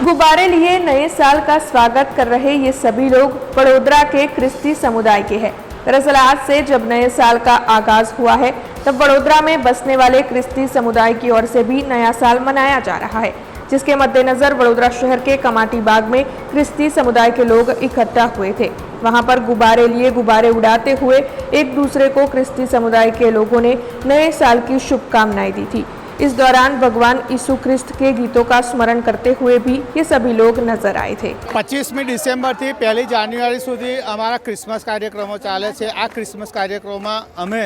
गुब्बारे लिए नए साल का स्वागत कर रहे ये सभी लोग बड़ोदरा के क्रिस्ती समुदाय के हैं। दरअसल आज से जब नए साल का आगाज हुआ है तब बड़ोदरा में बसने वाले क्रिस्ती समुदाय की ओर से भी नया साल मनाया जा रहा है, जिसके मद्देनजर बड़ोदरा शहर के कमाटी बाग में क्रिस्ती समुदाय के लोग इकट्ठा हुए थे। वहां पर गुब्बारे लिए गुब्बारे उड़ाते हुए एक दूसरे को क्रिस्ती समुदाय के लोगों ने नए साल की शुभकामनाएं दी थी। इस दौरान भगवान यीशु ख्रिस्त के गीतों का स्मरण करते हुए भी ये सभी लोग नजर आए थे। 25મી ડિસેમ્બરથી 1લી જાન્યુઆરી સુધી અમારા ક્રિસમસ કાર્યક્રમો ચાલે છે। આ ક્રિસમસ કાર્યક્રમમાં અમે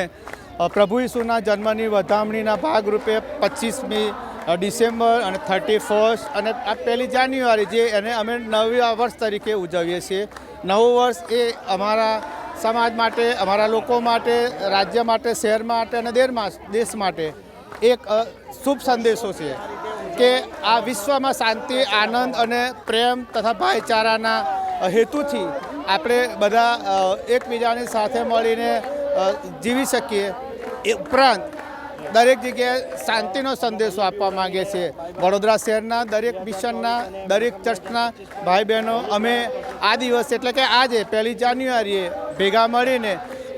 પ્રભુ ઈસુના જન્મની વધામણીના ભાગરૂપે 25મી ડિસેમ્બર અને 31 અને આ 1લી જાન્યુઆરી જે એને અમે નવા વર્ષ તરીકે ઉજવીએ છીએ। નવું વર્ષ એ અમારા સમાજ માટે, અમારા લોકો માટે, રાજ્ય માટે, શહેર માટે અને દેશ માટે એક શુભ સંદેશો છે કે આ વિશ્વમાં શાંતિ, આનંદ અને પ્રેમ તથા ભાઈચારાના હેતુથી આપણે બધા એકબીજાની સાથે મળીને જીવી શકીએ। એ ઉપરાંત દરેક જગ્યાએ શાંતિનો સંદેશો આપવા માંગે છે। વડોદરા શહેરના દરેક મિશનના, દરેક ચર્ચના ભાઈ બહેનો અમે આ દિવસ એટલે કે આજે 1લી જાન્યુઆરીએ ભેગા મળીને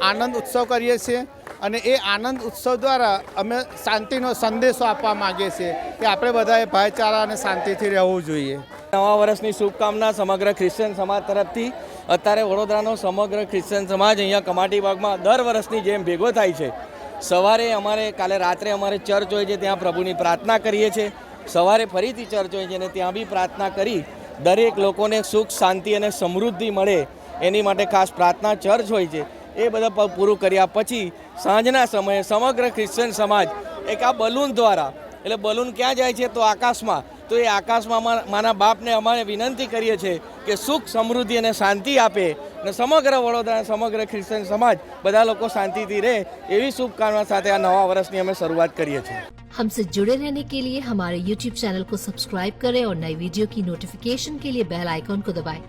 આનંદ ઉત્સવ કરીએ છીએ અને એ આનંદ ઉત્સવ દ્વારા અમે શાંતિનો સંદેશો આપવા માંગીએ છીએ કે આપણે બધાએ ભાઈચારા અને શાંતિથી રહેવું જોઈએ। નવા વર્ષની શુભકામના સમગ્ર ક્રિશ્ચિયન સમાજ તરફથી। અત્યારે વડોદરાનો સમગ્ર ક્રિશ્ચિયન સમાજ અહીંયા કમાટી બાગમાં દર વર્ષની જેમ ભેગો થાય છે। સવારે અમારે કાલે રાત્રે અમારે ચર્ચ હોય છે, ત્યાં પ્રભુની પ્રાર્થના કરીએ છીએ। સવારે ફરીથી ચર્ચ હોય છે અને ત્યાં બી પ્રાર્થના કરી દરેક લોકોને સુખ, શાંતિ અને સમૃદ્ધિ મળે એની માટે ખાસ પ્રાર્થના ચર્ચ હોય છે। એ બધા પૂરું કર્યા પછી સાંજના સમયે સમગ્ર ક્રિશ્ચિયન સમાજ એક આ બલૂન દ્વારા, એટલે બલૂન ક્યાં જાય છે તો આકાશમાં, તો એ આકાશમાં મારા બાપને અમારે વિનંતી કરીએ છીએ કે સુખ, સમૃદ્ધિ અને શાંતિ આપે અને સમગ્ર વડોદરા, સમગ્ર ક્રિશ્ચિયન સમાજ બધા લોકો શાંતિથી રહે એવી શુભકામના સાથે આ નવા વર્ષની અમે શરૂઆત કરીએ છીએ। हमसे जुड़े रहने के लिए हमारे YouTube चैनल को सब्सक्राइब करें और नई वीडियो की नोटिफिकेशन के लिए बेल आइकॉन को दबाएं।